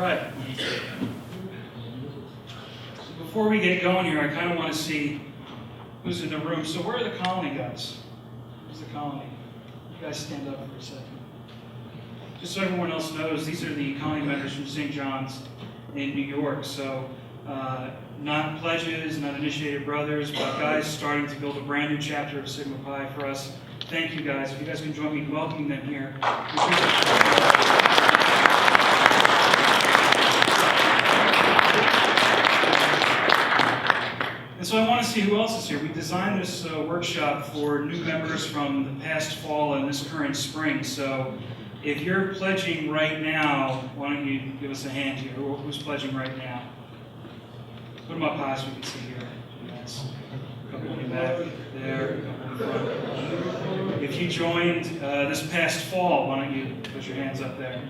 right. So before we get going here, I kind of want to see who's in the room. So where are the colony guys? Where's the colony? You guys stand up for a second. Just so everyone else knows, these are the colony members from St. John's in New York. So not pledges, not initiated brothers, but guys starting to build a brand new chapter of Sigma Pi for us. Thank you guys. If you guys can join me in welcoming them here. And so I want to see who else is here. We designed this workshop for new members from the past fall and this current spring. So if you're pledging right now, why don't you give us a hand here? Who's pledging right now? Put them up high so we can see here. Yes. A couple in the back, there, a couple in the front. If you joined this past fall, why don't you put your hands up there?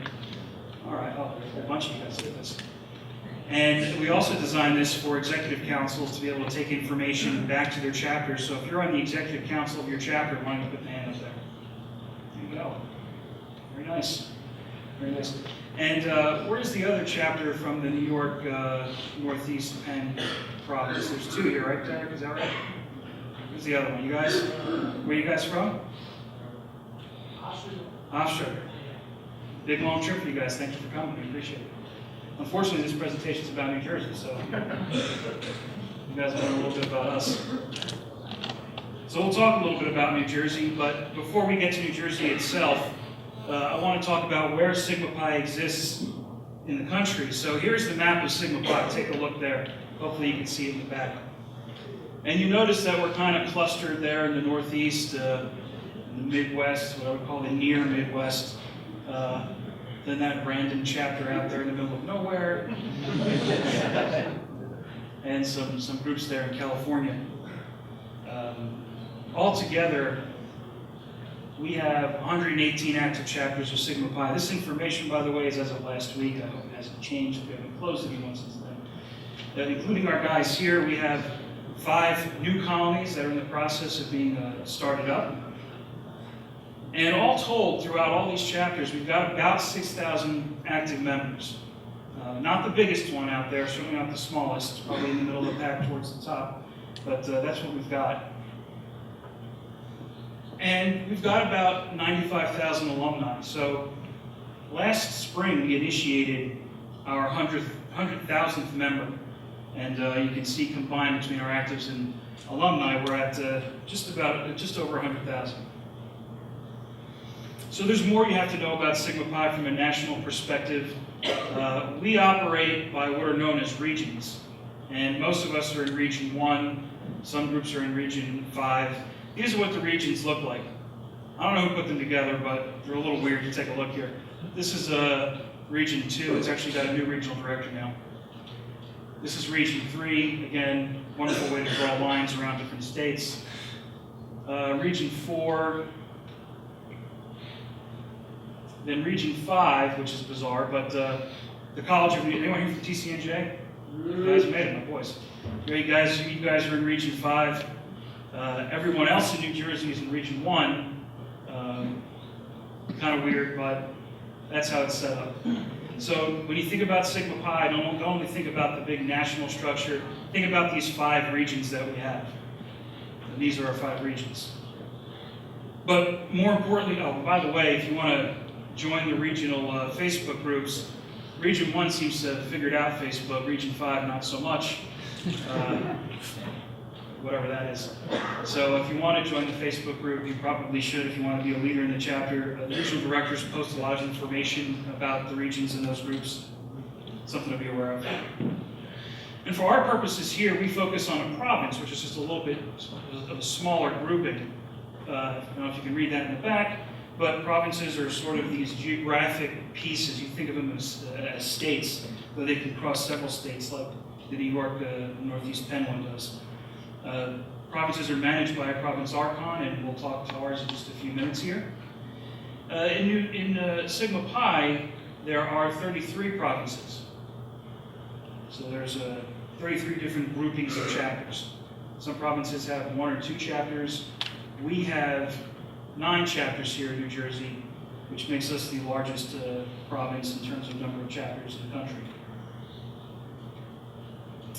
All right, oh, there's a whole bunch of you guys did this. And we also designed this for executive councils to be able to take information back to their chapters. So if you're on the executive council of your chapter, why don't you put the hand up there? There you go. Very nice. Very nice. And where's the other chapter from the New York Northeast Penn province? There's two here, right, Derek? Is that right? Where's the other one? You guys? Where are you guys from? Offshore. Big long trip for you guys. Thank you for coming. We appreciate it. Unfortunately, this presentation is about New Jersey, so you guys know a little bit about us. So we'll talk a little bit about New Jersey, but before we get to New Jersey itself, I want to talk about where Sigma Pi exists in the country. So here's the map of Sigma Pi. Take a look there. Hopefully you can see it in the back. And you notice that we're kind of clustered there in the Northeast, in the Midwest, what I would call the near Midwest. Then that random chapter out there in the middle of nowhere. And some groups there in California. Altogether, we have 118 active chapters of Sigma Pi. This information, by the way, is as of last week. I hope it hasn't changed. We haven't closed anyone since then. Including our guys here, we have 5 new colonies that are in the process of being started up. And all told, throughout all these chapters, we've got about 6,000 active members. Not the biggest one out there, certainly not the smallest. It's probably in the middle of the pack towards the top. But that's what we've got. And we've got about 95,000 alumni. So last spring, we initiated our 100,000th member. And you can see combined between our actives and alumni, we're at just over 100,000. So there's more you have to know about Sigma Pi from a national perspective. We operate by what are known as regions. And most of us are in Region 1. Some groups are in Region 5. These are what the regions look like. I don't know who put them together, but they're a little weird. You take a look here. This is Region 2. It's actually got a new regional director now. This is Region 3. Again, wonderful way to draw lines around different states. Region 4. Then Region 5, which is bizarre, but the College of... Anyone here from TCNJ? You guys made it, my boys. You guys are in Region 5. Everyone else in New Jersey is in Region 1. Kind of weird, but that's how it's set up. So when you think about Sigma Pi, don't only think about the big national structure. Think about these 5 regions that we have. And these are our 5 regions. But more importantly, oh, by the way, if you want to join the regional Facebook groups, Region 1 seems to have figured out Facebook. Region 5, not so much. Whatever that is. So if you want to join the Facebook group, you probably should if you want to be a leader in the chapter. The regional directors post a lot of information about the regions in those groups. Something to be aware of. And for our purposes here, we focus on a province, which is just a little bit of a smaller grouping. I don't know if you can read that in the back, but provinces are sort of these geographic pieces. You think of them as states, though they can cross several states, like the New York Northeast Penn one does. Provinces are managed by a Province Archon, and we'll talk to ours in just a few minutes here. In Sigma Pi, there are 33 provinces. So there's 33 different groupings of chapters. Some provinces have 1 or 2 chapters. We have 9 chapters here in New Jersey. which makes us the largest province in terms of number of chapters in the country.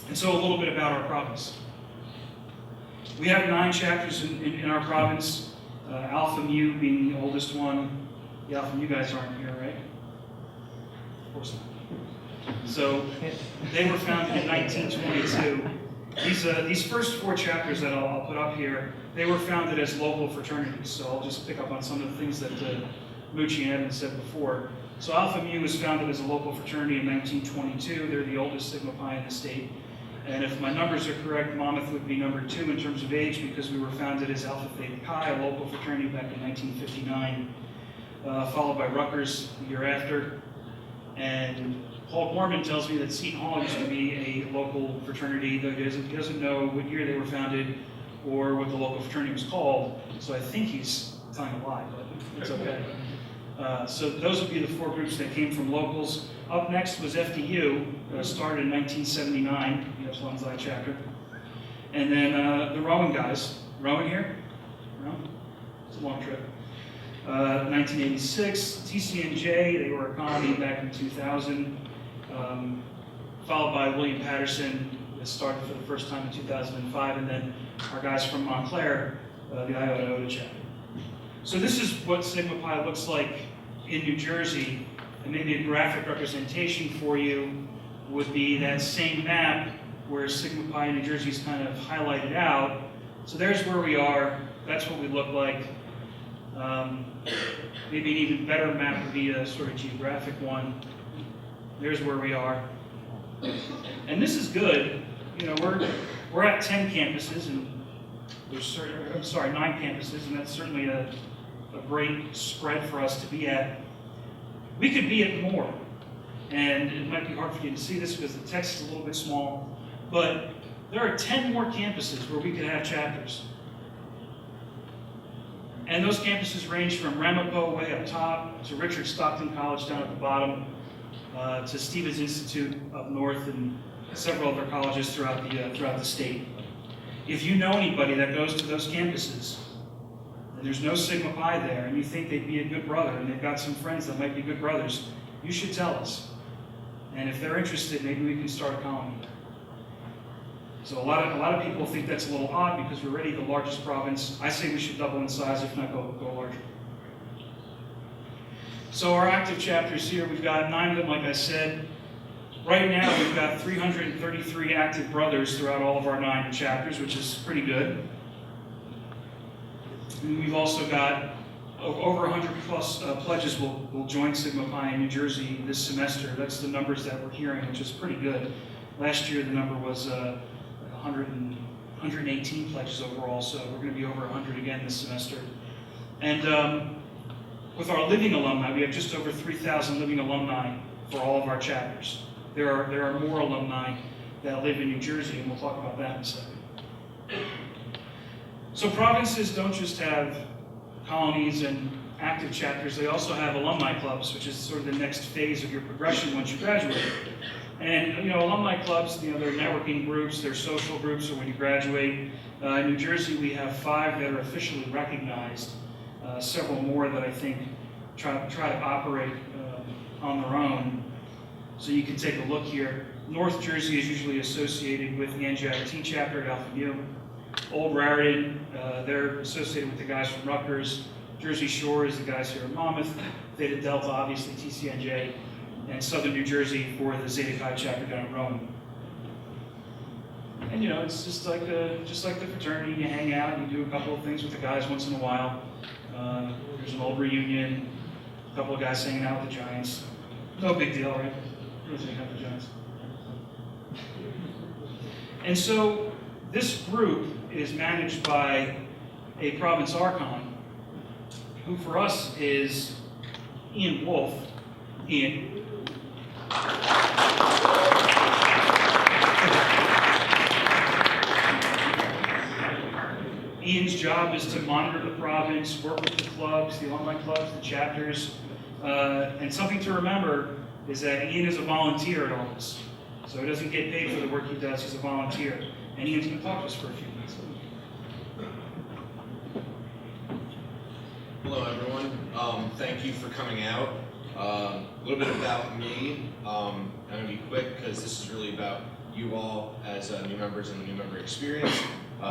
And so a little bit about our province. We have 9 chapters in our province, Alpha Mu being the oldest one. The Alpha Mu guys aren't here, right? Of course not. So they were founded in 1922. These first 4 chapters that I'll put up here, they were founded as local fraternities. So I'll just pick up on some of the things that Mucci and Evans said before. So Alpha Mu was founded as a local fraternity in 1922. They're the oldest Sigma Pi in the state. And if my numbers are correct, Monmouth would be number 2 in terms of age because we were founded as Alpha Theta Chi, a local fraternity back in 1959, followed by Rutgers the year after. And Paul Gorman tells me that Seton Hall used to be a local fraternity, though he doesn't know what year they were founded or what the local fraternity was called. So I think he's telling a lie, but it's okay. So those would be the 4 groups that came from locals. Up next was FDU, started in 1979, the Epsilon Xi chapter. And then the Rowan guys. Rowan here? No? It's a long trip. 1986, TCNJ, they were a colony back in 2000, followed by William Patterson, that started for the first time in 2005, and then our guys from Montclair, the Iota Iota chapter. So this is what Sigma Pi looks like in New Jersey, and maybe a graphic representation for you would be that same map where Sigma Pi in New Jersey is kind of highlighted out. So there's where we are, that's what we look like. Maybe an even better map would be a sort of geographic one. There's where we are. And this is good. You know, we're at 10 campuses, and there's 9 campuses, and that's certainly a great spread for us to be at. We could be at more, and it might be hard for you to see this because the text is a little bit small, but there are 10 more campuses where we could have chapters. And those campuses range from Ramapo way up top to Richard Stockton College down at the bottom, to Stevens Institute up north, and several other colleges throughout the state. If you know anybody that goes to those campuses, and there's no Sigma Pi there, and you think they'd be a good brother, and they've got some friends that might be good brothers, you should tell us. And if they're interested, maybe we can start a colony there. So a lot of people think that's a little odd because we're already the largest province. I say we should double in size, if not go larger. So our active chapters here, we've got 9 of them, like I said. Right now, we've got 333 active brothers throughout all of our 9 chapters, which is pretty good. And we've also got over 100 plus pledges will join Sigma Pi in New Jersey this semester. That's the numbers that we're hearing, which is pretty good. Last year, the number was 118 pledges overall, so we're going to be over 100 again this semester. And with our living alumni, we have just over 3,000 living alumni for all of our chapters. There are more alumni that live in New Jersey, and we'll talk about that in a second. So provinces don't just have colonies and active chapters, they also have alumni clubs, which is sort of the next phase of your progression once you graduate. And, you know, alumni clubs, you know, they're networking groups, they're social groups, or when you graduate. In New Jersey, we have 5 that are officially recognized, several more that I think try to operate on their own. So you can take a look here. North Jersey is usually associated with the NJIT chapter at Alpha Mu. Old Raritan, they're associated with the guys from Rutgers. Jersey Shore is the guys here at Monmouth. Theta Delta, obviously TCNJ. And Southern New Jersey for the Zeta Chi chapter down in Rome. And you know, it's just like the fraternity. You hang out, you do a couple of things with the guys once in a while. There's an old reunion, a couple of guys hanging out with the Giants. No big deal, right? Who's hanging out with the Giants? And so this group is managed by a Province Archon, who for us is Ian Wolf. Ian. Ian's job is to monitor the province, work with the clubs, the alumni clubs, the chapters. And something to remember is that Ian is a volunteer at all this. So he doesn't get paid for the work he does, he's a volunteer. And Ian's going to talk to us for a few minutes. Hello, everyone. Thank you for coming out. A little bit about me. I'm going to be quick because this is really about you all as new members and the new member experience.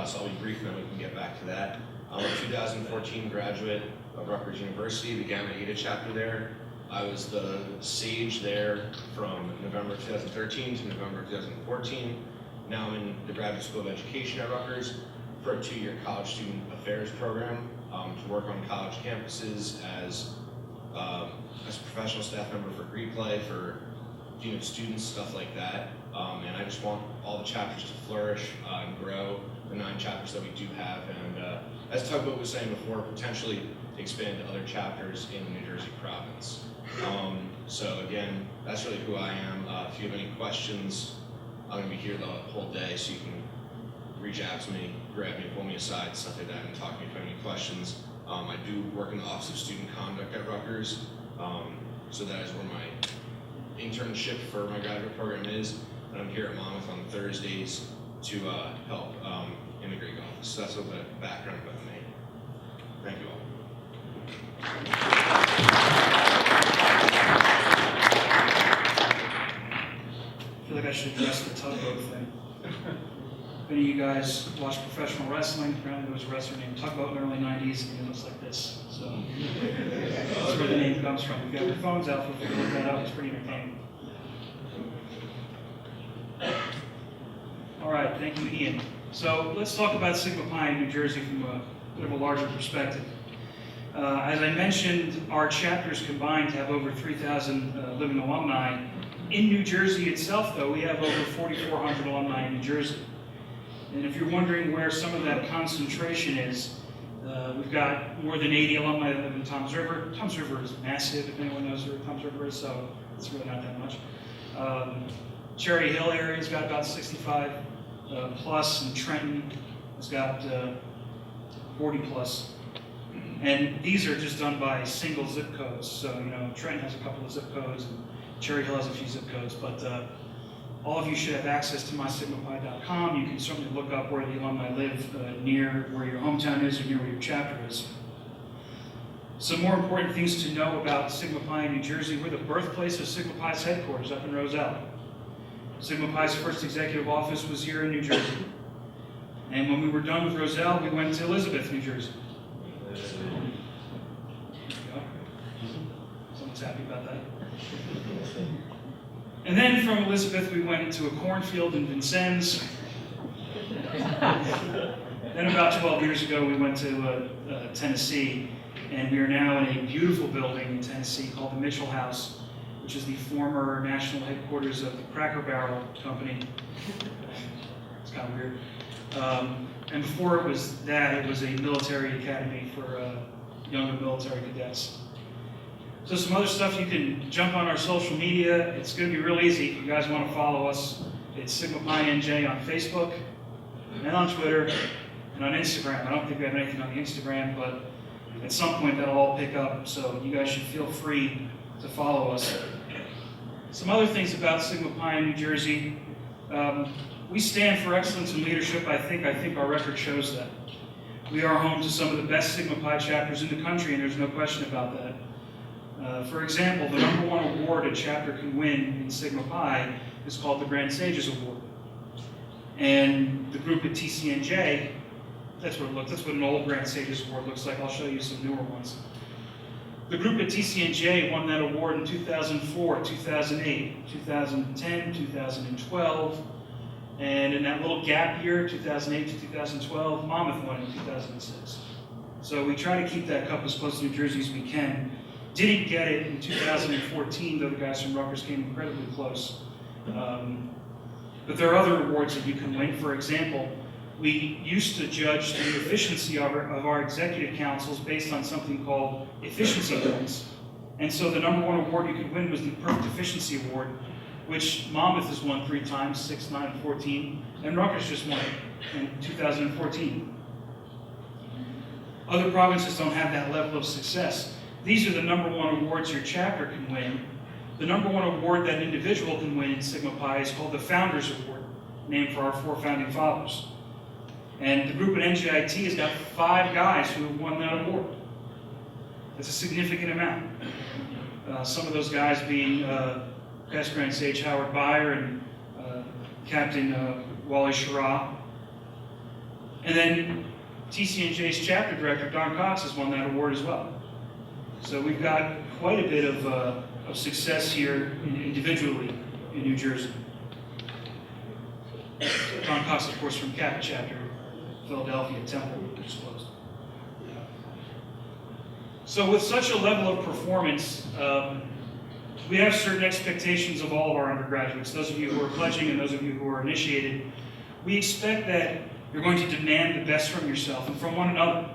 So I'll be brief and then we can get back to that. I'm a 2014 graduate of Rutgers University, the Gamma Eta chapter there. I was the sage there from November 2013 to November 2014. Now I'm in the Graduate School of Education at Rutgers for a 2-year college student affairs program to work on college campuses as a professional staff member for Greek Life, for dean of students, stuff like that. And I just want all the chapters to flourish and grow, the 9 chapters that we do have. And as Tugboat was saying before, potentially expand to other chapters in the New Jersey province. So again, that's really who I am. If you have any questions, I'm going to be here the whole day, so you can reach out to me, grab me, pull me aside, stuff like that, and talk to me if you have any questions. I do work in the Office of Student Conduct at Rutgers, so that is where my internship for my graduate program is. And I'm here at Monmouth on Thursdays to help in the Greek office. So that's a little bit of background about me. Thank you all. I feel like I should address the tugboat thing. If any of you guys watch professional wrestling, apparently there was a wrestler named Tugboat in the early 90s, and he looks like this. So that's where the name comes from. If you have your phones out, feel free to look that up. It's pretty entertaining. All right, thank you, Ian. So let's talk about Sigma Pi in New Jersey from a bit of a larger perspective. As I mentioned, our chapters combined have over 3,000 living alumni. In New Jersey itself, though, we have over 4,400 alumni in New Jersey. And if you're wondering where some of that concentration is, we've got more than 80 alumni that live in Toms River. Toms River is massive, if anyone knows where Toms River is, so it's really not that much. Cherry Hill area's got about 65 plus, and Trenton has got 40 plus. And these are just done by single zip codes. So, you know, Trenton has a couple of zip codes, and Cherry Hill has a few zip codes, but all of you should have access to mysigmapi.com. You can certainly look up where the alumni live near where your hometown is or near where your chapter is. Some more important things to know about Sigma Pi in New Jersey. We're the birthplace of Sigma Pi's headquarters up in Roselle. Sigma Pi's first executive office was here in New Jersey. And when we were done with Roselle, we went to Elizabeth, New Jersey. There you go. Someone's happy about that. And then from Elizabeth, we went to a cornfield in Vincennes. Then about 12 years ago, we went to Tennessee, and we are now in a beautiful building in Tennessee called the Mitchell House, which is the former national headquarters of the Cracker Barrel Company. It's kind of weird. And before it was that, it was a military academy for younger military cadets. So some other stuff, you can jump on our social media. It's going to be real easy if you guys want to follow us. It's Sigma Pi NJ on Facebook, and on Twitter, and on Instagram. I don't think we have anything on the Instagram, but at some point that'll all pick up, so you guys should feel free to follow us. Some other things about Sigma Pi in New Jersey. We stand for excellence in leadership. I think our record shows that. We are home to some of the best Sigma Pi chapters in the country, and there's no question about that. For example, the #1 award a chapter can win in Sigma Pi is called the Grand Sages Award. And the group at TCNJ, that's what an old Grand Sages Award looks like. I'll show you some newer ones. The group at TCNJ won that award in 2004, 2008, 2010, 2012, and in that little gap year, 2008 to 2012, Monmouth won in 2006. So we try to keep that cup as close to New Jersey as we can. Didn't get it in 2014, though the guys from Rutgers came incredibly close. But there are other awards that you can win. For example, we used to judge the efficiency of our executive councils based on something called efficiency points. And so the #1 award you could win was the Perfect Efficiency Award, which Monmouth has won 3 times, 6, 9, 14, and Rutgers just won it in 2014. Other provinces don't have that level of success. These are the #1 awards your chapter can win. The #1 award that an individual can win in Sigma Pi is called the Founders Award, named for our 4 founding fathers. And the group at NJIT has got 5 guys who have won that award. It's a significant amount. Some of those guys being Past Grand Sage Howard Beyer and Captain Wally Schirra. And then TCNJ's chapter director, Don Cox, has won that award as well. So we've got quite a bit of success here individually in New Jersey. Don Cox, of course, from Kappa chapter, Philadelphia, Temple, which is closed. So with such a level of performance, we have certain expectations of all of our undergraduates, those of you who are pledging and those of you who are initiated. We expect that you're going to demand the best from yourself and from one another.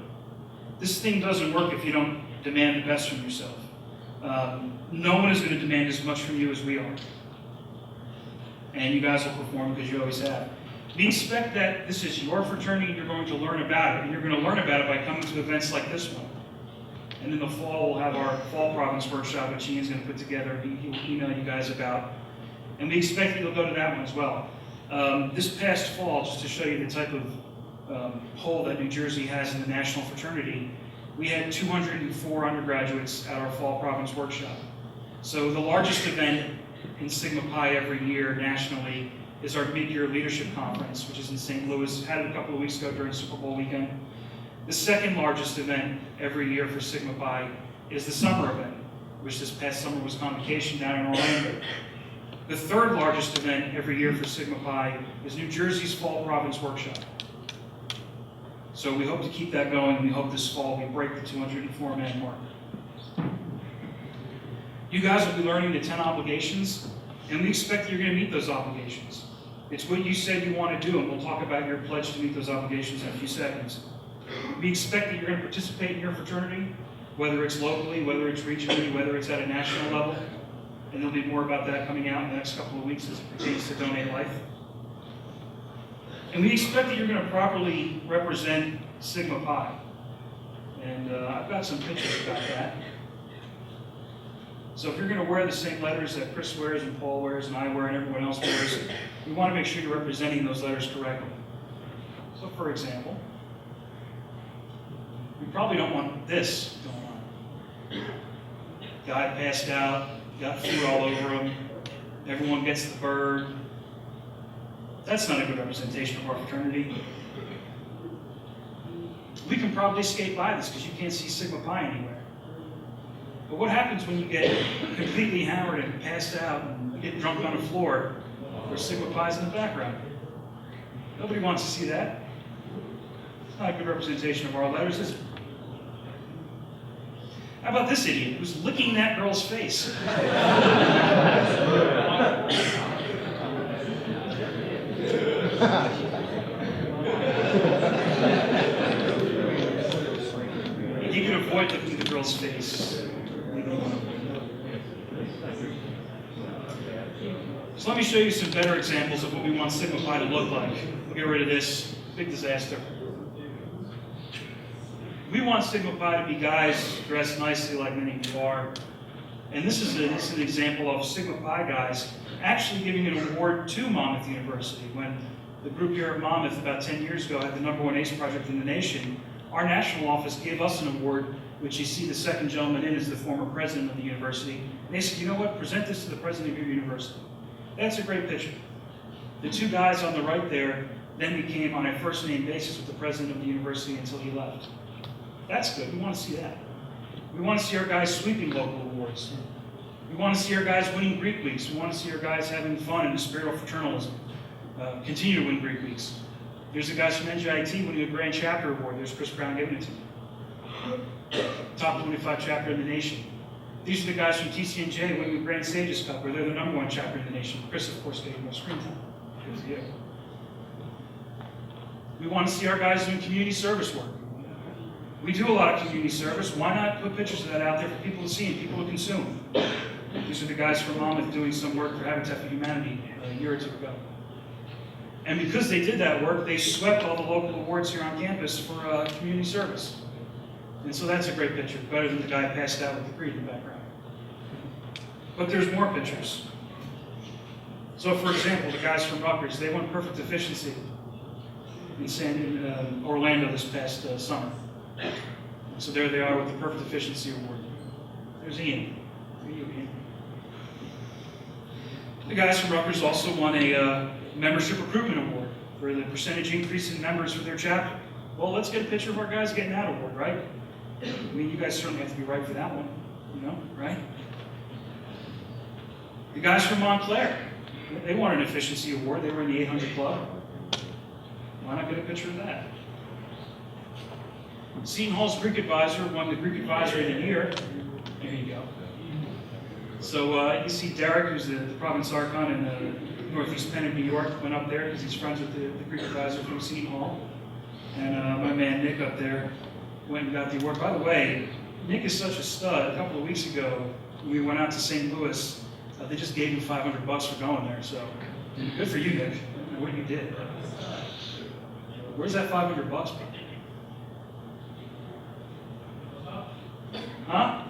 This thing doesn't work if you don't demand the best from yourself. No one is going to demand as much from you as we are. And you guys will perform because you always have. We expect that this is your fraternity and you're going to learn about it. And you're going to learn about it by coming to events like this one. And in the fall, we'll have our Fall Province Workshop, which Ian's going to put together. He will email you guys about. And we expect that you'll go to that one as well. This past fall, just to show you the type of poll that New Jersey has in the National Fraternity, we had 204 undergraduates at our Fall Province Workshop. So the largest event in Sigma Pi every year nationally is our mid-year leadership conference, which is in St. Louis. Had it a couple of weeks ago during Super Bowl weekend. The second largest event every year for Sigma Pi is the summer event, which this past summer was Convocation down in Orlando. The third largest event every year for Sigma Pi is New Jersey's Fall Province Workshop. So we hope to keep that going, and we hope this fall we break the 204-man mark. You guys will be learning the 10 obligations, and we expect that you're going to meet those obligations. It's what you said you want to do, and we'll talk about your pledge to meet those obligations in a few seconds. We expect that you're going to participate in your fraternity, whether it's locally, whether it's regionally, whether it's at a national level. And there'll be more about that coming out in the next couple of weeks as it pertains to Donate Life. And we expect that you're going to properly represent Sigma Pi. And I've got some pictures about that. So if you're going to wear the same letters that Chris wears and Paul wears and I wear and everyone else wears, we want to make sure you're representing those letters correctly. So for example, we probably don't want this going on. Guy passed out, got food all over him, everyone gets the bird. That's not a good representation of our fraternity. We can probably skate by this because you can't see Sigma Pi anywhere. But what happens when you get completely hammered and passed out and get drunk on the floor where Sigma Pi's in the background? Nobody wants to see that. It's not a good representation of our letters, is it? How about this idiot who's licking that girl's face? If you can avoid looking at the girl's face. So let me show you some better examples of what we want Sigma Pi to look like. We'll get rid of this big disaster. We want Sigma Pi to be guys dressed nicely like many of you are. And this is an example of Sigma Pi guys actually giving an award to Monmouth University. When the group here at Monmouth about 10 years ago had the #1 ACE project in the nation, our national office gave us an award, which you see the second gentleman in is the former president of the university. And they said, you know what, present this to the president of your university. That's a great picture. The two guys on the right there then became on a first name basis with the president of the university until he left. That's good. We want to see that. We want to see our guys sweeping local awards. We want to see our guys winning Greek weeks. We want to see our guys having fun in the spirit of fraternalism. Continue to win Greek weeks. There's the guys from NJIT winning a Grand Chapter Award. There's Chris Brown giving it to me. Top 25 chapter in the nation. These are the guys from TCNJ winning the Grand Sages Cup, where they're the #1 chapter in the nation. Chris, of course, getting more screen time. Good to you. We want to see our guys doing community service work. We do a lot of community service. Why not put pictures of that out there for people to see and people to consume? These are the guys from Monmouth doing some work for Habitat for Humanity a year or two ago. And because they did that work, they swept all the local awards here on campus for community service. And so that's a great picture, better than the guy passed out with the creed in the background. But there's more pictures. So for example, the guys from Rutgers, they won perfect efficiency in Orlando this past summer. So there they are with the Perfect Efficiency Award. There's Ian. There you, Ian. The guys from Rutgers also won a Membership Recruitment Award for the percentage increase in members for their chapter. Well, let's get a picture of our guys getting that award, right? I mean, you guys certainly have to be right for that one, you know, right? The guys from Montclair, they won an efficiency award. They were in the 800 Club. Why not get a picture of that? Seton Hall's Greek Advisor won the Greek Advisor of the Year. There you go. So you see Derek, who's the Province Archon in Northeast Penn of New York, went up there because he's friends with the Greek Advisor from Seton Hall. And my man Nick up there went and got the award. By the way, Nick is such a stud. A couple of weeks ago, when we went out to St. Louis, they just gave him $500 for going there. So good for you, Nick. I don't know what you did. Where's that $500 from? Huh?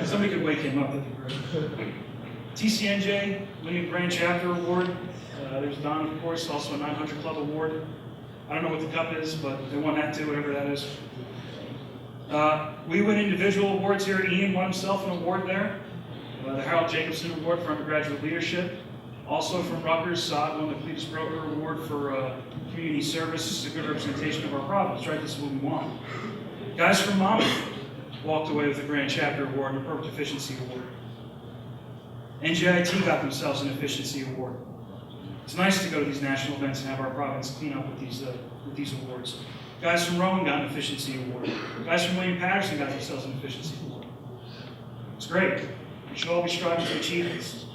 Somebody could wake him up, that'd be great. TCNJ, winning Grand Chapter Award. There's Don, of course, also a 900 Club Award. I don't know what the cup is, but they won that too, whatever that is. We win individual awards here. Ian won himself an award there. The Harold Jacobson Award for Undergraduate Leadership. Also from Rutgers, Saad won the Cletus Broker Award for Community Service. This is a good representation of our province, right? This is what we want. Guys from Monmouth walked away with the Grand Chapter Award and a Perfect Efficiency Award. NJIT got themselves an Efficiency Award. It's nice to go to these national events and have our province clean up with these awards. Guys from Rowan got an Efficiency Award. Guys from William Patterson got themselves an Efficiency Award. It's great. We should all be striving to achieve this.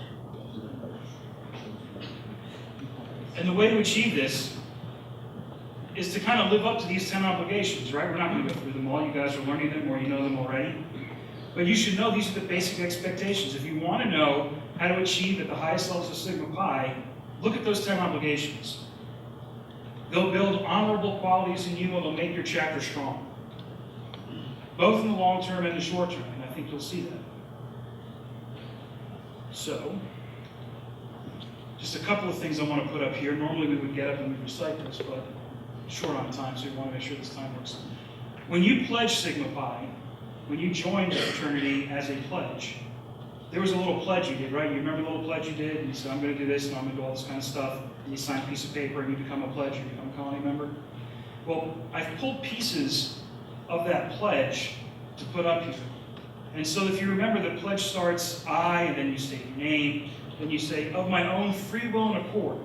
And the way to achieve this is to kind of live up to these 10 obligations, right? We're not going to go through them all. You guys are learning them or you know them already. But you should know these are the basic expectations. If you want to know how to achieve at the highest levels of Sigma Pi, look at those 10 obligations. They'll build honorable qualities in you and they'll make your chapter strong, both in the long term and the short term, and I think you'll see that. So, just a couple of things I want to put up here. Normally we would get up and we'd recite this, but short on time, so we want to make sure this time works. When you pledge Sigma Pi, when you joined the fraternity as a pledge, there was a little pledge you did, right? You remember the little pledge you did? And you said, I'm going to do this and I'm going to do all this kind of stuff. And you sign a piece of paper and you become a pledge, you become a colony member. Well, I've pulled pieces of that pledge to put up here. And so if you remember, the pledge starts I, and then you state your name, then you say, of my own free will and accord.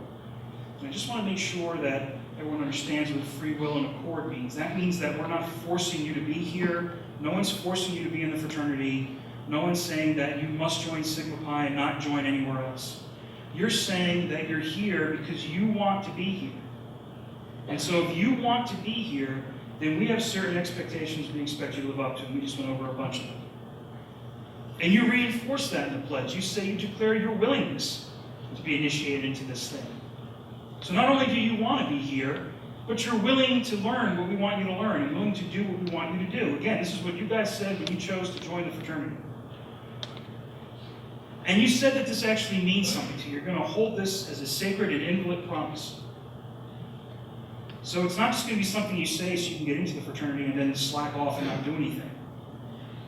And I just want to make sure that everyone understands what free will and accord means. That means that we're not forcing you to be here. No one's forcing you to be in the fraternity. No one's saying that you must join Sigma Pi and not join anywhere else. You're saying that you're here because you want to be here. And so if you want to be here, then we have certain expectations we expect you to live up to, and we just went over a bunch of them. And you reinforce that in the pledge. You say you declare your willingness to be initiated into this thing. So not only do you want to be here, but you're willing to learn what we want you to learn and willing to do what we want you to do. Again, this is what you guys said when you chose to join the fraternity. And you said that this actually means something to you. You're going to hold this as a sacred and inviolate promise. So it's not just going to be something you say so you can get into the fraternity and then slack off and not do anything.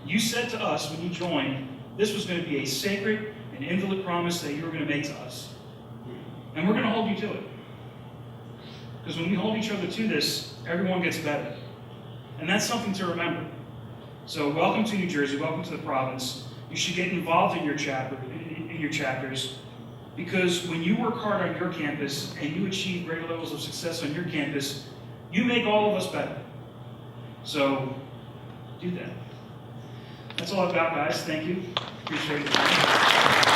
You said to us when you joined, this was going to be a sacred and inviolate promise that you were going to make to us. And we're going to hold you to it. Because when we hold each other to this, everyone gets better. And that's something to remember. So welcome to New Jersey, welcome to the province. You should get involved in your chapters, because when you work hard on your campus and you achieve greater levels of success on your campus, you make all of us better. So do that. That's all I've got, guys. Thank you. Appreciate it.